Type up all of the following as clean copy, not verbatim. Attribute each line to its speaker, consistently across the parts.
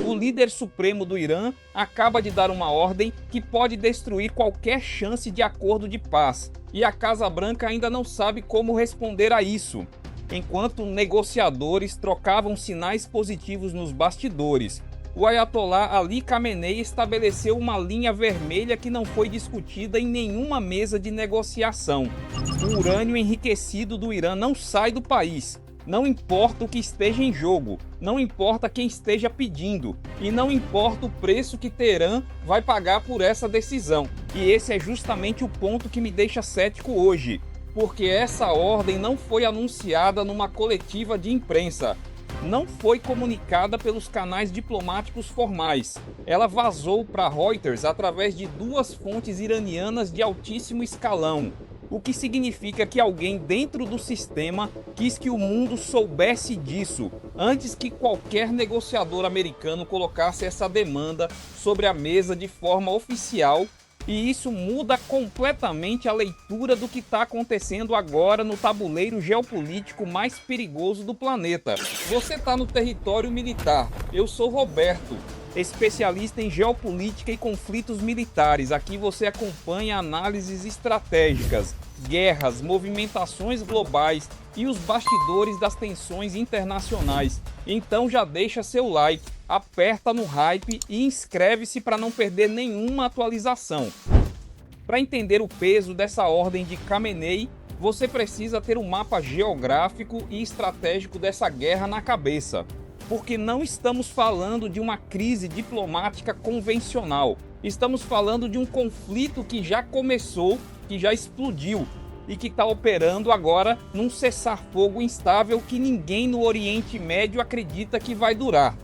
Speaker 1: o líder supremo do Irã acaba de dar uma ordem que pode destruir qualquer chance de acordo de paz, e a Casa Branca ainda não sabe como responder a isso. Enquanto negociadores trocavam sinais positivos nos bastidores, o Ayatollah Ali Khamenei estabeleceu uma linha vermelha que não foi discutida em nenhuma mesa de negociação. O urânio enriquecido do Irã não sai do país. Não importa o que esteja em jogo, não importa quem esteja pedindo e não importa o preço que Teherã vai pagar por essa decisão. E esse é justamente o ponto que me deixa cético hoje, porque essa ordem não foi anunciada numa coletiva de imprensa, não foi comunicada pelos canais diplomáticos formais. Ela vazou para Reuters através de 2 fontes iranianas de altíssimo escalão. O que significa que alguém dentro do sistema quis que o mundo soubesse disso antes que qualquer negociador americano colocasse essa demanda sobre a mesa de forma oficial, e isso muda completamente a leitura do que está acontecendo agora no tabuleiro geopolítico mais perigoso do planeta. Você está no território militar. Eu sou Roberto, especialista em geopolítica e conflitos militares. Aqui você acompanha análises estratégicas, guerras, movimentações globais e os bastidores das tensões internacionais. Então já deixa seu like, aperta no hype e inscreve-se para não perder nenhuma atualização. Para entender o peso dessa ordem de Khamenei, você precisa ter um mapa geográfico e estratégico dessa guerra na cabeça. Porque não estamos falando de uma crise diplomática convencional. Estamos falando de um conflito que já começou, que já explodiu e que está operando agora num cessar-fogo instável que ninguém no Oriente Médio acredita que vai durar.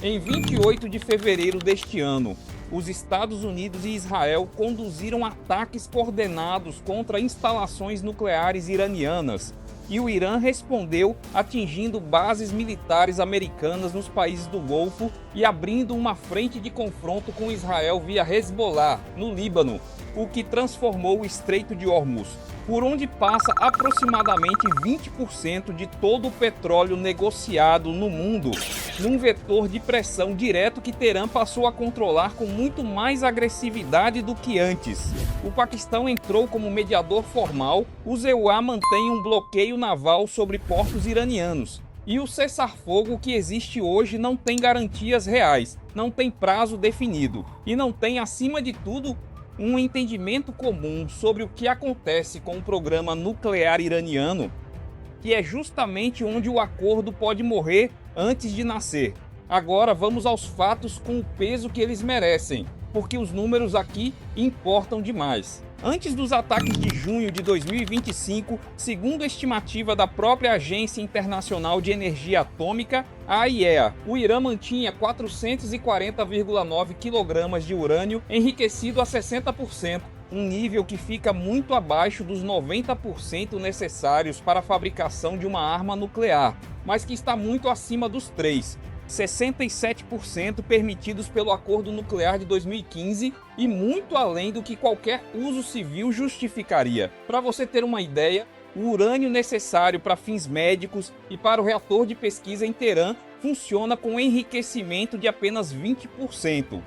Speaker 1: Em 28 de fevereiro deste ano, os Estados Unidos e Israel conduziram ataques coordenados contra instalações nucleares iranianas. E o Irã respondeu atingindo bases militares americanas nos países do Golfo e abrindo uma frente de confronto com Israel via Hezbollah, no Líbano, o que transformou o Estreito de Hormuz, por onde passa aproximadamente 20% de todo o petróleo negociado no mundo, num vetor de pressão direto que Teherã passou a controlar com muito mais agressividade do que antes. O Paquistão entrou como mediador formal, o EUA mantém um bloqueio naval sobre portos iranianos. E o cessar-fogo que existe hoje não tem garantias reais, não tem prazo definido e não tem, acima de tudo, um entendimento comum sobre o que acontece com o programa nuclear iraniano, que é justamente onde o acordo pode morrer antes de nascer. Agora vamos aos fatos com o peso que eles merecem, porque os números aqui importam demais. Antes dos ataques de junho de 2025, segundo a estimativa da própria Agência Internacional de Energia Atômica, a AIEA, o Irã mantinha 440,9 kg de urânio enriquecido a 60%, um nível que fica muito abaixo dos 90% necessários para a fabricação de uma arma nuclear, mas que está muito acima dos 67% permitidos pelo Acordo Nuclear de 2015 e muito além do que qualquer uso civil justificaria. Para você ter uma ideia, o urânio necessário para fins médicos e para o reator de pesquisa em Teherã funciona com enriquecimento de apenas 20%.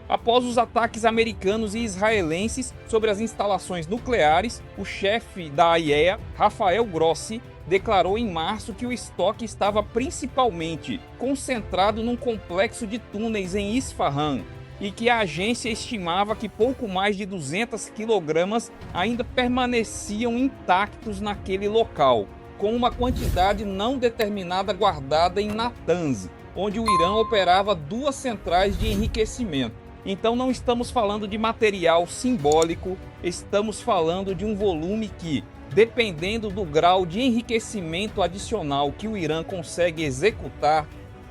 Speaker 1: Após os ataques americanos e israelenses sobre as instalações nucleares, o chefe da AIEA, Rafael Grossi, declarou em março que o estoque estava principalmente concentrado num complexo de túneis em Isfahan e que a agência estimava que pouco mais de 200 kg ainda permaneciam intactos naquele local, com uma quantidade não determinada guardada em Natanz, onde o Irã operava 2 centrais de enriquecimento. Então não estamos falando de material simbólico, estamos falando de um volume que, dependendo do grau de enriquecimento adicional que o Irã consegue executar,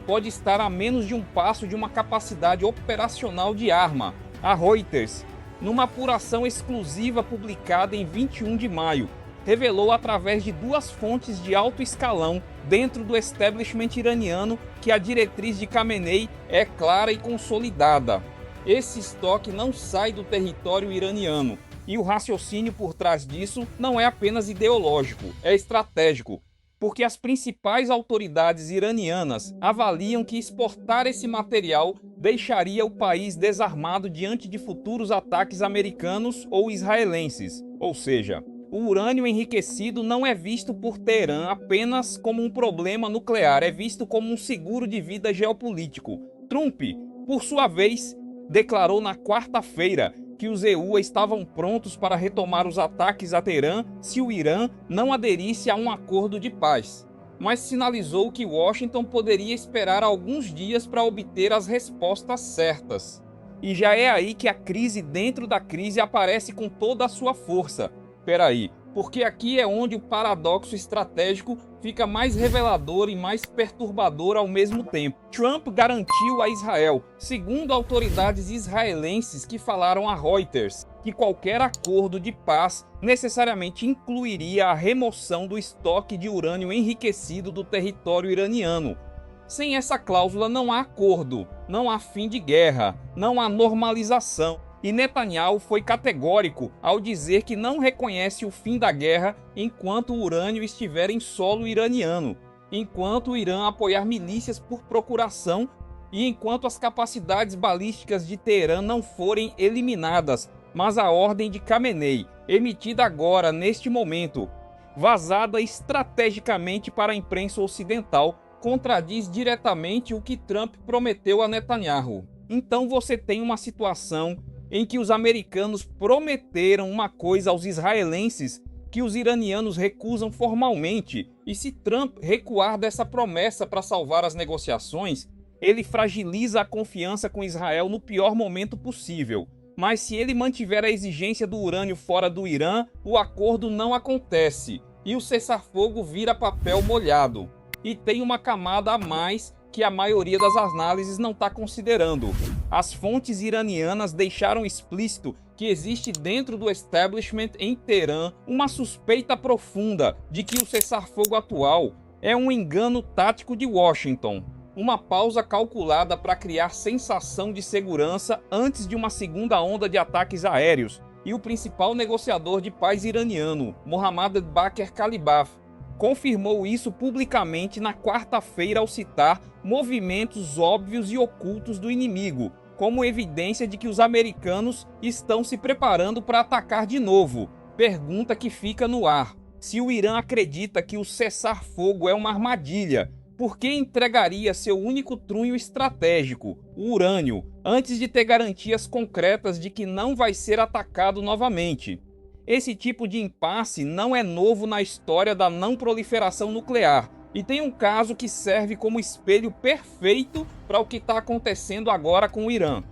Speaker 1: pode estar a menos de um passo de uma capacidade operacional de arma. A Reuters, numa apuração exclusiva publicada em 21 de maio, revelou através de 2 fontes de alto escalão dentro do establishment iraniano que a diretriz de Khamenei é clara e consolidada. Esse estoque não sai do território iraniano. E o raciocínio por trás disso não é apenas ideológico, é estratégico. porque as principais autoridades iranianas avaliam que exportar esse material deixaria o país desarmado diante de futuros ataques americanos ou israelenses. Ou seja, o urânio enriquecido não é visto por Teherã apenas como um problema nuclear, é visto como um seguro de vida geopolítico. Trump, por sua vez, declarou na quarta-feira que os EUA estavam prontos para retomar os ataques a Teherã se o Irã não aderisse a um acordo de paz, mas sinalizou que Washington poderia esperar alguns dias para obter as respostas certas. E já é aí que a crise dentro da crise aparece com toda a sua força. Peraí, porque aqui é onde o paradoxo estratégico fica mais revelador e mais perturbador ao mesmo tempo. Trump garantiu a Israel, segundo autoridades israelenses que falaram a Reuters, que qualquer acordo de paz necessariamente incluiria a remoção do estoque de urânio enriquecido do território iraniano. Sem essa cláusula não há acordo, não há fim de guerra, não há normalização. E Netanyahu foi categórico ao dizer que não reconhece o fim da guerra enquanto o urânio estiver em solo iraniano, enquanto o Irã apoiar milícias por procuração e enquanto as capacidades balísticas de Teherã não forem eliminadas, mas a ordem de Khamenei, emitida agora, neste momento, vazada estrategicamente para a imprensa ocidental, contradiz diretamente o que Trump prometeu a Netanyahu. Então você tem uma situação em que os americanos prometeram uma coisa aos israelenses que os iranianos recusam formalmente, e se Trump recuar dessa promessa para salvar as negociações, ele fragiliza a confiança com Israel no pior momento possível. Mas se ele mantiver a exigência do urânio fora do Irã, o acordo não acontece, e o cessar-fogo vira papel molhado. E tem uma camada a mais que a maioria das análises não está considerando. As fontes iranianas deixaram explícito que existe dentro do establishment em Teherã uma suspeita profunda de que o cessar-fogo atual é um engano tático de Washington, uma pausa calculada para criar sensação de segurança antes de uma segunda onda de ataques aéreos, e o principal negociador de paz iraniano, Mohammad Bakr Kalibaf, confirmou isso publicamente na quarta-feira ao citar movimentos óbvios e ocultos do inimigo, como evidência de que os americanos estão se preparando para atacar de novo. Pergunta que fica no ar: se o Irã acredita que o cessar-fogo é uma armadilha, por que entregaria seu único trunho estratégico, o urânio, antes de ter garantias concretas de que não vai ser atacado novamente? Esse tipo de impasse não é novo na história da não proliferação nuclear, e tem um caso que serve como espelho perfeito para o que está acontecendo agora com o Irã.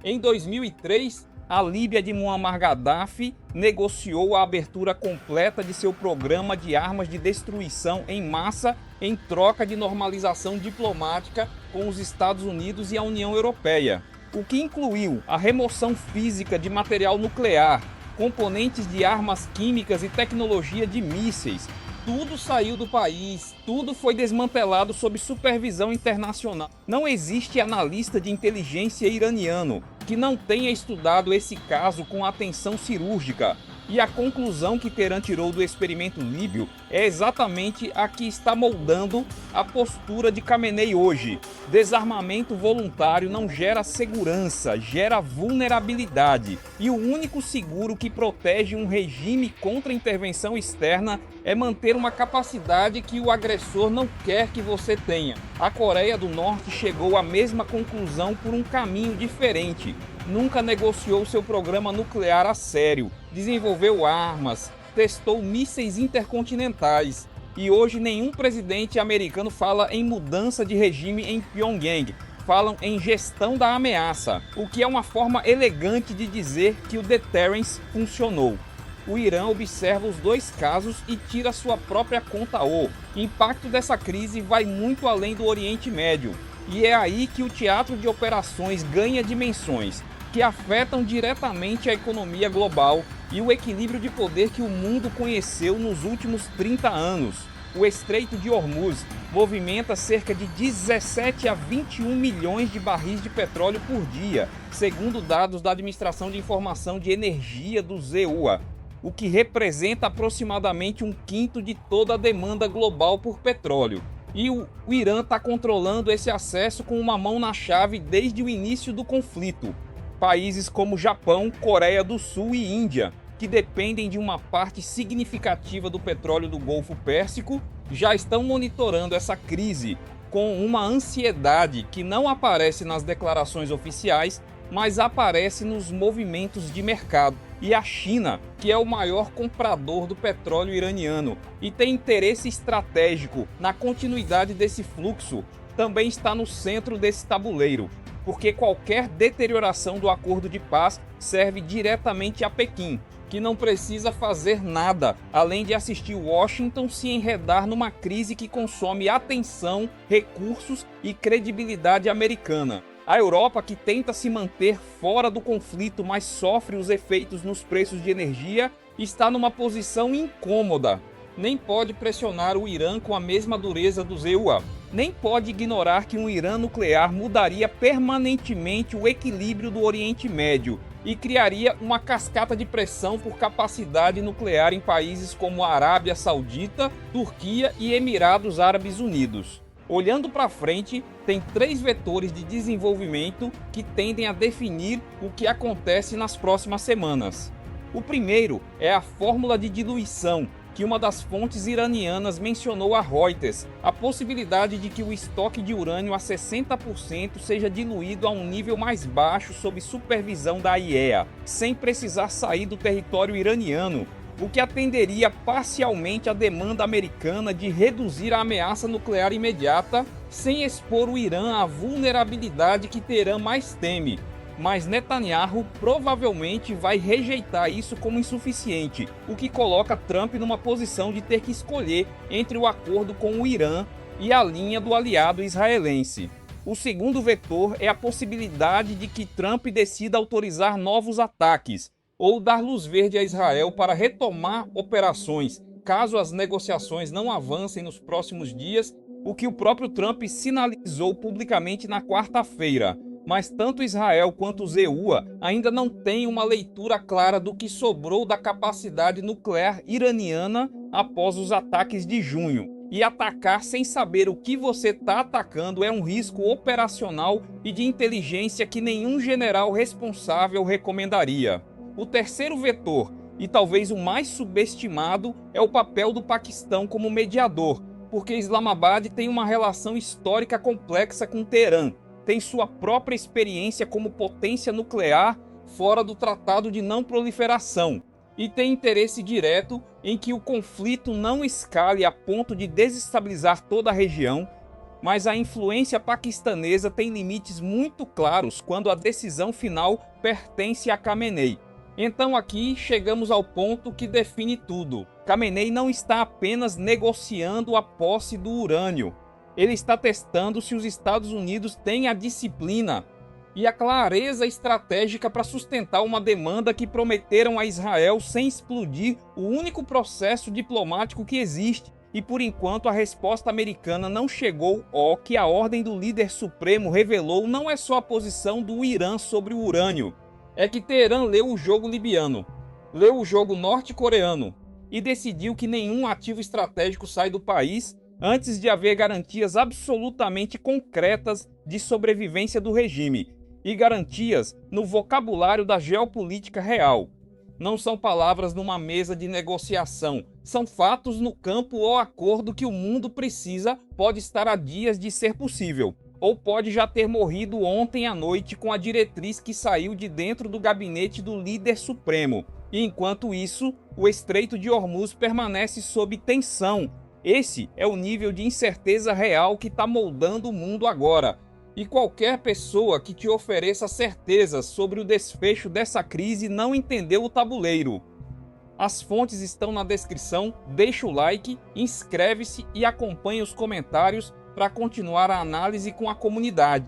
Speaker 1: Em 2003, a Líbia de Muammar Gaddafi negociou a abertura completa de seu programa de armas de destruição em massa em troca de normalização diplomática com os Estados Unidos e a União Europeia, o que incluiu a remoção física de material nuclear, componentes de armas químicas e tecnologia de mísseis. Tudo saiu do país, tudo foi desmantelado sob supervisão internacional. Não existe analista de inteligência iraniano que não tenha estudado esse caso com atenção cirúrgica. E a conclusão que Teherã tirou do experimento líbio é exatamente a que está moldando a postura de Khamenei hoje. Desarmamento voluntário não gera segurança, gera vulnerabilidade. E o único seguro que protege um regime contra intervenção externa é manter uma capacidade que o agressor não quer que você tenha. A Coreia do Norte chegou à mesma conclusão por um caminho diferente. Nunca negociou seu programa nuclear a sério, desenvolveu armas, testou mísseis intercontinentais. E hoje nenhum presidente americano fala em mudança de regime em Pyongyang. Falam em gestão da ameaça, o que é uma forma elegante de dizer que o deterrence funcionou. O Irã observa os dois casos e tira sua própria conta. O impacto dessa crise vai muito além do Oriente Médio. E é aí que o teatro de operações ganha dimensões que afetam diretamente a economia global e o equilíbrio de poder que o mundo conheceu nos últimos 30 anos. O Estreito de Hormuz movimenta cerca de 17 a 21 milhões de barris de petróleo por dia, segundo dados da Administração de Informação de Energia do EUA. o que representa aproximadamente um quinto de toda a demanda global por petróleo. E o Irã está controlando esse acesso com uma mão na chave desde o início do conflito. Países como Japão, Coreia do Sul e Índia, que dependem de uma parte significativa do petróleo do Golfo Pérsico, já estão monitorando essa crise com uma ansiedade que não aparece nas declarações oficiais, mas aparece nos movimentos de mercado. E a China, que é o maior comprador do petróleo iraniano e tem interesse estratégico na continuidade desse fluxo, também está no centro desse tabuleiro, porque qualquer deterioração do acordo de paz serve diretamente a Pequim, que não precisa fazer nada, além de assistir Washington se enredar numa crise que consome atenção, recursos e credibilidade americana. A Europa, que tenta se manter fora do conflito, mas sofre os efeitos nos preços de energia, está numa posição incômoda. Nem pode pressionar o Irã com a mesma dureza dos EUA, nem pode ignorar que um Irã nuclear mudaria permanentemente o equilíbrio do Oriente Médio e criaria uma cascata de pressão por capacidade nuclear em países como a Arábia Saudita, Turquia e Emirados Árabes Unidos. Olhando para frente, tem 3 vetores de desenvolvimento que tendem a definir o que acontece nas próximas semanas. O primeiro é a fórmula de diluição, que uma das fontes iranianas mencionou a Reuters, a possibilidade de que o estoque de urânio a 60% seja diluído a um nível mais baixo sob supervisão da IEA, sem precisar sair do território iraniano, o que atenderia parcialmente à demanda americana de reduzir a ameaça nuclear imediata, sem expor o Irã à vulnerabilidade que Teherã mais teme. Mas Netanyahu provavelmente vai rejeitar isso como insuficiente, o que coloca Trump numa posição de ter que escolher entre o acordo com o Irã e a linha do aliado israelense. O segundo vetor é a possibilidade de que Trump decida autorizar novos ataques, ou dar luz verde a Israel para retomar operações, caso as negociações não avancem nos próximos dias, o que o próprio Trump sinalizou publicamente na quarta-feira. Mas tanto Israel quanto os EUA ainda não têm uma leitura clara do que sobrou da capacidade nuclear iraniana após os ataques de junho. E atacar sem saber o que você está atacando é um risco operacional e de inteligência que nenhum general responsável recomendaria. O terceiro vetor, e talvez o mais subestimado, é o papel do Paquistão como mediador, porque Islamabad tem uma relação histórica complexa com Teherã, tem sua própria experiência como potência nuclear fora do Tratado de Não Proliferação, e tem interesse direto em que o conflito não escale a ponto de desestabilizar toda a região, mas a influência paquistanesa tem limites muito claros quando a decisão final pertence a Khamenei. Então aqui chegamos ao ponto que define tudo. Khamenei não está apenas negociando a posse do urânio. Ele está testando se os Estados Unidos têm a disciplina e a clareza estratégica para sustentar uma demanda que prometeram a Israel sem explodir o único processo diplomático que existe. E por enquanto a resposta americana não chegou. O que a ordem do líder supremo revelou não é só a posição do Irã sobre o urânio. É que Teherã leu o jogo libiano, leu o jogo norte-coreano e decidiu que nenhum ativo estratégico sai do país antes de haver garantias absolutamente concretas de sobrevivência do regime e garantias no vocabulário da geopolítica real. Não são palavras numa mesa de negociação, são fatos no campo ou acordo que o mundo precisa, pode estar a dias de ser possível. Ou pode já ter morrido ontem à noite com a diretriz que saiu de dentro do gabinete do líder supremo. E enquanto isso, o Estreito de Hormuz permanece sob tensão. Esse é o nível de incerteza real que está moldando o mundo agora. E qualquer pessoa que te ofereça certezas sobre o desfecho dessa crise não entendeu o tabuleiro. As fontes estão na descrição, deixa o like, inscreve-se e acompanhe os comentários para continuar a análise com a comunidade.